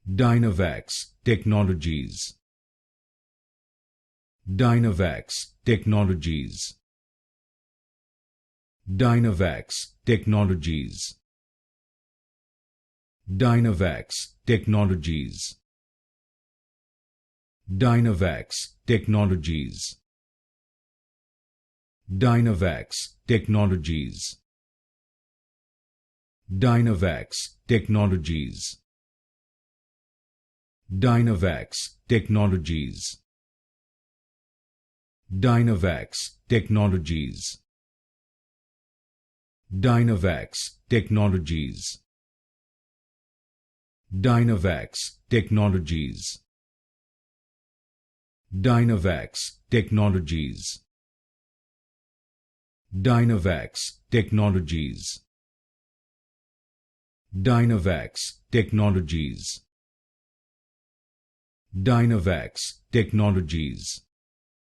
Dynavax Technologies. Dynavax Technologies. Dynavax Technologies. Dynavax Technologies. Dynavax Technologies. Dynavax Technologies. Dynavax Technologies. Dynavax Technologies. Dynavax Technologies. Dynavax Technologies. Dynavax Technologies. Dynavax Technologies. Dynavax Technologies. Dynavax Technologies. Dynavax Technologies.